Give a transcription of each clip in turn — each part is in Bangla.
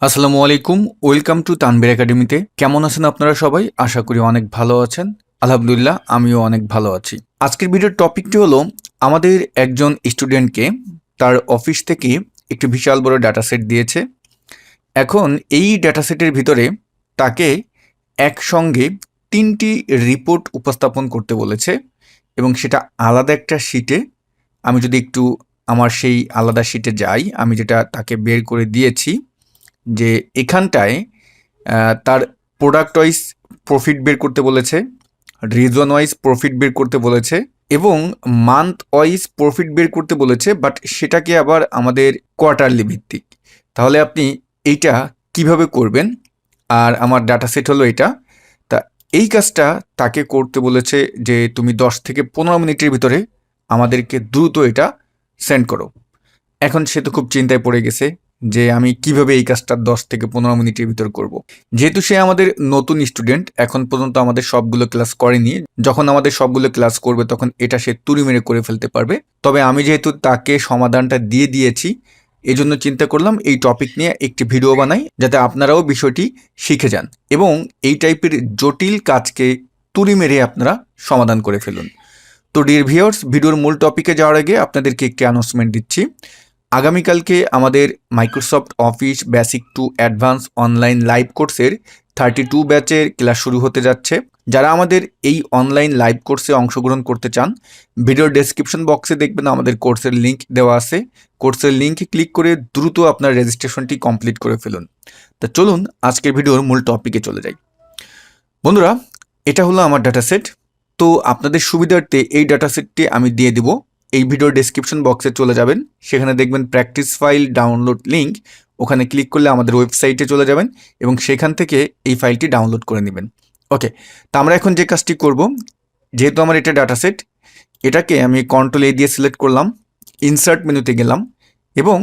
আসসালামু আলাইকুম। ওয়েলকাম টু তানভীর একাডেমিতে। কেমন আছেন আপনারা সবাই? আশা করি অনেক ভালো আছেন। আলহামদুলিল্লাহ, আমিও অনেক ভালো আছি। আজকের ভিডিওর টপিকটি হলো আমাদের একজন স্টুডেন্টকে তার অফিস থেকে একটি বিশাল বড় ডাটা সেট দিয়েছে। এখন এই ডাটা সেটের ভিতরে তাকে একসঙ্গে ৩টি রিপোর্ট উপস্থাপন করতে বলেছে এবং সেটা আলাদা একটা শিটে। আমি যদি একটু আমার সেই আলাদা শিটে যাই, আমি যেটা তাকে বের করে দিয়েছি যে এখানটায় তার প্রোডাক্ট ওয়াইজ প্রফিট বের করতে বলেছে, রিজন ওয়াইজ প্রফিট বের করতে বলেছে এবং মান্থ ওয়াইজ প্রফিট বের করতে বলেছে, বাট সেটাকে আবার আমাদের কোয়ার্টারলি ভিত্তিক। তাহলে আপনি এইটা কিভাবে করবেন? আর আমার ডাটা সেট হলো এটা। তা এই কাজটা তাকে করতে বলেছে যে তুমি 10 থেকে 15 মিনিটের ভিতরে আমাদেরকে দ্রুত এটা সেন্ড করো। এখন সে তো খুব চিন্তায় পড়ে গেছে যে আমি কিভাবে এই কাজটা 10 থেকে 15 মিনিটের ভিতর করব। যেহেতু সে আমাদের নতুন স্টুডেন্ট, এখন পর্যন্ত আমাদের সবগুলো ক্লাস করেনি। যখন আমাদের সবগুলো ক্লাস করবে তখন এটা সে তুড়ি মেরে করে ফেলতে পারবে। তবে আমি যেহেতু তাকে সমাধানটা দিয়ে দিয়েছি, এজন্য চিন্তা করলাম এই টপিক নিয়ে একটি ভিডিও বানাই, যাতে আপনারাও বিষয়টি শিখে যান এবং এই টাইপের জটিল কাজকে তুড়ি মেরে আপনারা সমাধান করে ফেলুন। তো ডিয়ার ভিউয়ার্স, ভিডিওর মূল টপিকে যাওয়ার আগে আপনাদেরকে একটি অ্যানাউন্সমেন্ট দিচ্ছি। আগামীকালকে আমাদের Microsoft office basic to advance online live কোর্সের 32 ব্যাচের ক্লাস শুরু হতে যাচ্ছে। যারা আমাদের এই অনলাইন লাইভ কোর্সে অংশগ্রহণ করতে চান, ভিডিওর ডেসক্রিপশন বক্সে দেখবেন আমাদের কোর্সের লিঙ্ক দেওয়া আছে। কোর্সের লিঙ্কে ক্লিক করে দ্রুত আপনার রেজিস্ট্রেশনটি কমপ্লিট করে ফেলুন। তা চলুন আজকের ভিডিওর মূল টপিকে চলে যাই। বন্ধুরা, এটা হলো আমার ডাটা সেট। তো আপনাদের সুবিধার্থে এই ডাটা সেটটি আমি দিয়ে দিব। এই ভিডিওর ডেসক্রিপশন বক্সে চলে যাবেন, সেখানে দেখবেন প্র্যাকটিস ফাইল ডাউনলোড লিঙ্ক। ওখানে ক্লিক করলে আমাদের ওয়েবসাইটে চলে যাবেন এবং সেখান থেকে এই ফাইলটি ডাউনলোড করে নেবেন। ওকে, তা আমরা এখন যে কাজটি করব, যেহেতু আমার এটা ডাটা সেট, এটাকে আমি কন্ট্রোল এ দিয়ে সিলেক্ট করলাম, ইনসার্ট মেনুতে গেলাম এবং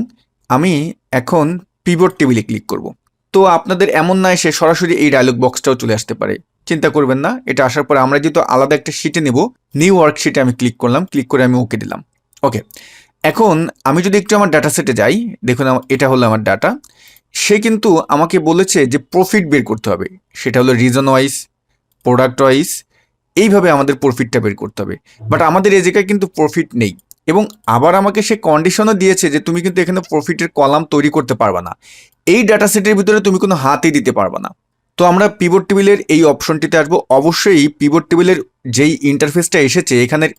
আমি এখন পিভট টেবিলে ক্লিক করব। তো আপনাদের এমন না এসে সরাসরি এই ডায়লগ বক্সটাও চলে আসতে পারে, চিন্তা করবেন না। এটা আসার পরে আমরা যেহেতু আলাদা একটা শিটে নেব, নিউ ওয়ার্কশিটে আমি ক্লিক করলাম, ক্লিক করে আমি ওকে দিলাম। ওকে, এখন আমি যদি একটু আমার ডাটা সেটে যাই, দেখুন এটা হলো আমার ডাটা। সে কিন্তু আমাকে বলেছে যে প্রফিট বের করতে হবে, সেটা হলো রিজন ওয়াইজ, প্রোডাক্ট ওয়াইজ, এইভাবে আমাদের প্রফিটটা বের করতে হবে। বাট আমাদের এই জায়গায় কিন্তু প্রফিট নেই এবং আবার আমাকে সে কন্ডিশনও দিয়েছে যে তুমি কিন্তু এখানে প্রফিটের কলাম তৈরি করতে পারবা না, এই ডাটা সেটের ভিতরে তুমি কোনো হাতই দিতে পারবা না। তো আমরা পিভট টেবিলের এই অপশনটিতে আসবো। অবশ্যই পিভট টেবিলের যেই ইন্টারফেসটা এসেছে এখানের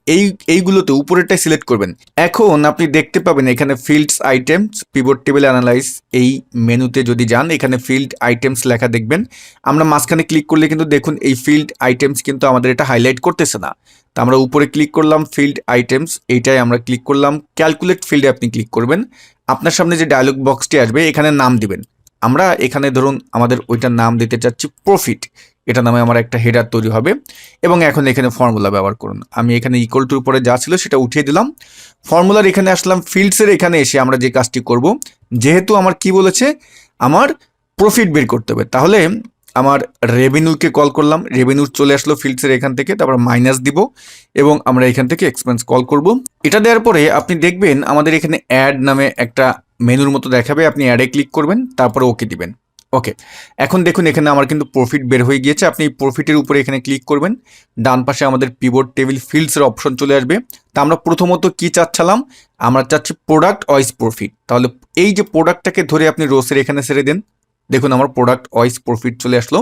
এইগুলোতে উপরেরটাই সিলেক্ট করবেন। এখন আপনি দেখতে পাবেন এখানে fields items, pivot table analyse, এই মেনুতে যদি যান এখানে ফিল্ড আইটেমস লেখা দেখবেন। আমরা মাঝখানে ক্লিক করলে কিন্তু দেখুন এই ফিল্ড আইটেমস কিন্তু আমাদের এটা হাইলাইট করতেছে না। তো আমরা উপরে ক্লিক করলাম ফিল্ড আইটেমস, এইটাই আমরা ক্লিক করলাম। ক্যালকুলেট ফিল্ডে আপনি ক্লিক করবেন। আপনার সামনে যে ডায়লগ বক্সটি আসবে এখানে নাম দিবেন। আমরা এখানে ধরুন আমাদের ওইটার নাম দিতে চাচ্ছি প্রফিট, এটা নামে আমার একটা হেডার তৈরি হবে এবং এখন এখানে ফর্মুলা ব্যবহার করুন। আমি এখানে ইকুয়াল টুর পরে যা ছিল সেটা উঠিয়ে দিলাম, ফর্মুলার এখানে আসলাম। ফিল্ডসের এখানে এসে আমরা যে কাজটি করব, যেহেতু আমার কি বলেছে আমার প্রফিট বের করতে হবে, তাহলে আমার রেভিনিউকে কল করলাম, রেভিনিউ চলে আসলো ফিল্ডসের এখান থেকে, তারপর মাইনাস দিব এবং আমরা এখান থেকে এক্সপেন্স কল করব। এটা দেওয়ার পরে আপনি দেখবেন আমাদের এখানে অ্যাড নামে একটা মেনুর মতো দেখাবে, আপনি অ্যাডে ক্লিক করবেন, তারপরে ওকে দিবেন। ওকে, এখন দেখুন এখানে আমার কিন্তু প্রফিট বের হয়ে গিয়েছে। আপনি প্রফিটের উপরে এখানে ক্লিক করবেন, ডান পাশে আমাদের পিভট টেবিল ফিল্ডসের অপশন চলে আসবে। তা আমরা প্রথমত কি চাচ্ছিলাম, আমরা চাচ্ছি প্রোডাক্ট ওয়াইজ প্রফিট। তাহলে এই যে প্রোডাক্টটাকে ধরে আপনি রোসের এখানে ছেড়ে দেন, দেখুন আমার প্রোডাক্ট ওয়াইজ প্রফিট চলে আসলো।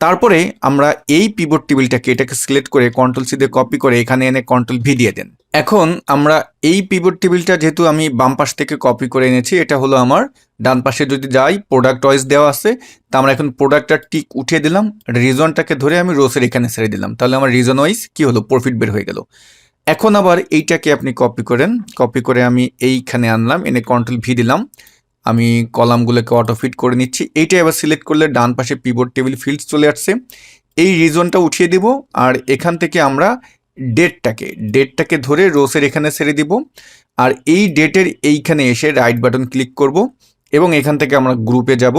তারপরে আমরা এই পিভট টেবিলটাকে এটাকে সিলেক্ট করে কন্ট্রোল সি দিয়ে কপি করে এখানে এনে কন্ট্রোল ভি দিয়ে দেন। এখন আমরা এই পিভট টেবিলটা যেহেতু আমি বাম পাশ থেকে কপি করে এনেছি, এটা হলো আমার ডান পাশে যদি যাই প্রোডাক্ট ওয়াইজ দেওয়া আছে। তা আমরা এখন প্রোডাক্টটা টিক উঠিয়ে দিলাম, রিজনটাকে ধরে আমি রোসের এখানে ছেড়ে দিলাম, তাহলে আমার রিজন ওয়াইজ কি হলো, প্রফিট বের হয়ে গেল। এখন আবার এইটাকে আপনি কপি করেন, কপি করে আমি এইখানে আনলাম, এনে কন্ট্রোল ভি দিলাম। আমি কলামগুলোকে অটো ফিট করে নিচ্ছি। এইটা এবার সিলেক্ট করলে ডান পাশে পিভট টেবিল ফিল্ডস চলে আসছে। এই রিজনটা উঠিয়ে দিব আর এখান থেকে আমরা ডেটটাকে ধরে রোসের এখানে ছেড়ে দিব আর এই ডেটের এইখানে এসে রাইট বাটন ক্লিক করব এবং এখান থেকে আমরা গ্রুপে যাব।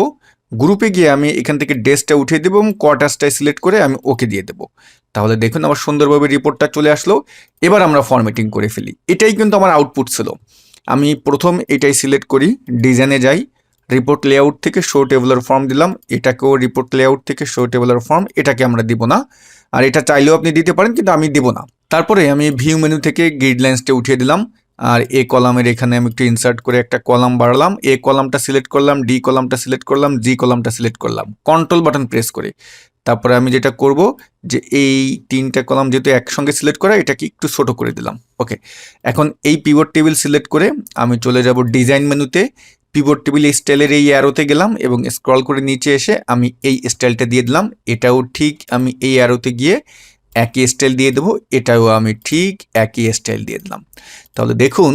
গ্রুপে গিয়ে আমি এখান থেকে ডেসটা উঠিয়ে দেবো এবং কোয়ার্টার্সটাই সিলেক্ট করে আমি ওকে দিয়ে দেবো। তাহলে দেখুন আমার সুন্দরভাবে রিপোর্টটা চলে আসলো। এবার আমরা ফরম্যাটিং করে ফেলি। এটাই কিন্তু আমার আউটপুট ছিল। আমি প্রথম এটাই সিলেক্ট করি, ডিজাইনে যাই, রিপোর্ট লেআউট থেকে শো টেবুলার ফর্ম দিলাম, এটাকেও রিপোর্ট লেআউট থেকে শো টেবুলার ফর্ম, এটাকে আমরা দিব না। আর এটা চাইলেও আপনি দিতে পারেন, কিন্তু আমি দিব না। তারপরে আমি ভিউ মেনু থেকে গাইডলাইন্সটা উঠিয়ে দিলাম। আর এ কলামের এখানে আমি একটু ইনসার্ট করে একটা কলাম বাড়ালাম, এ কলামটা সিলেক্ট করলাম, ডি কলামটা সিলেক্ট করলাম, জি কলামটা সিলেক্ট করলাম, কন্ট্রোল বাটন প্রেস করে। তারপরে আমি যেটা করব যে এই 3টা কলাম যেহেতু একসঙ্গে সিলেক্ট করা, এটাকে একটু ছোট করে দিলাম। ওকে, এখন এই পিভট টেবিল সিলেক্ট করে আমি চলে যাব ডিজাইন মেনুতে, পিভট টেবিল স্টাইলের এই অ্যারোতে গেলাম এবং স্ক্রল করে নিচে এসে আমি এই স্টাইলটা দিয়ে দিলাম। এটাও ঠিক আমি এই অ্যারোতে গিয়ে একই স্টাইল দিয়ে দেবো, এটাও আমি ঠিক একই স্টাইল দিয়ে দিলাম। তাহলে দেখুন,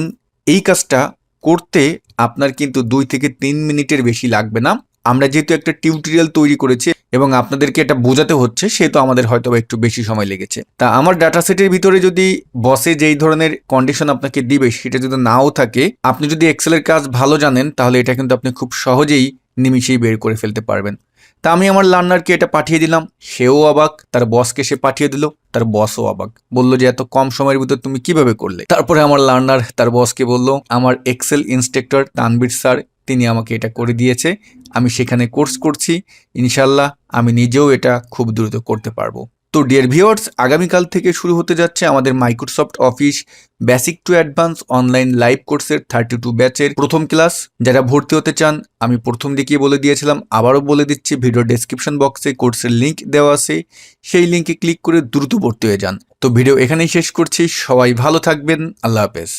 এই কাজটা করতে আপনার কিন্তু 2 থেকে 3 মিনিটের বেশি লাগবে না। আমরা যেহেতু একটা টিউটোরিয়াল তৈরি করেছি এবং আপনাদেরকে এটা বোঝাতে হচ্ছে, সেহেতু আমাদের হয়তো একটু বেশি সময় লেগেছে। তা আমার ডাটা সেটের ভিতরে যদি বসে যেই ধরনের কন্ডিশন আপনাকে দিবে সেটা যদি নাও থাকে, আপনি যদি এক্সেলের কাজ ভালো জানেন, তাহলে এটা কিন্তু আপনি খুব সহজেই নিমিষেই বের করে ফেলতে পারবেন। তা আমি আমার লার্নারকে এটা পাঠিয়ে দিলাম, সেও অবাক, তার বসকে সে পাঠিয়ে দিল, তার বসও অবাক, বলল যে এত কম সময়ের ভিতর তুমি কিভাবে করলে। তারপরে আমার লার্নার তার বসকে বলল, আমার এক্সেল ইনস্ট্রাক্টর তানভীর স্যার তিনি আমাকে এটা করে দিয়েছে, আমি সেখানে কোর্স করছি, ইনশাল্লাহ আমি নিজেও এটা খুব দ্রুত করতে পারবো। তো ডিয়ার ভিউয়ার্স, আগামীকাল থেকে শুরু হতে যাচ্ছে আমাদের Microsoft office basic to advance online live কোর্সের 32 ব্যাচের প্রথম ক্লাস। যারা ভর্তি হতে চান, আমি প্রথম দিকেই বলে দিয়েছিলাম, আবারও বলে দিচ্ছি, ভিডিও ডেসক্রিপশন বক্সে কোর্সের লিঙ্ক দেওয়া আছে, সেই লিঙ্কে ক্লিক করে দ্রুত ভর্তি হয়ে যান। তো ভিডিও এখানেই শেষ করছি, সবাই ভালো থাকবেন, আল্লাহ হাফেজ।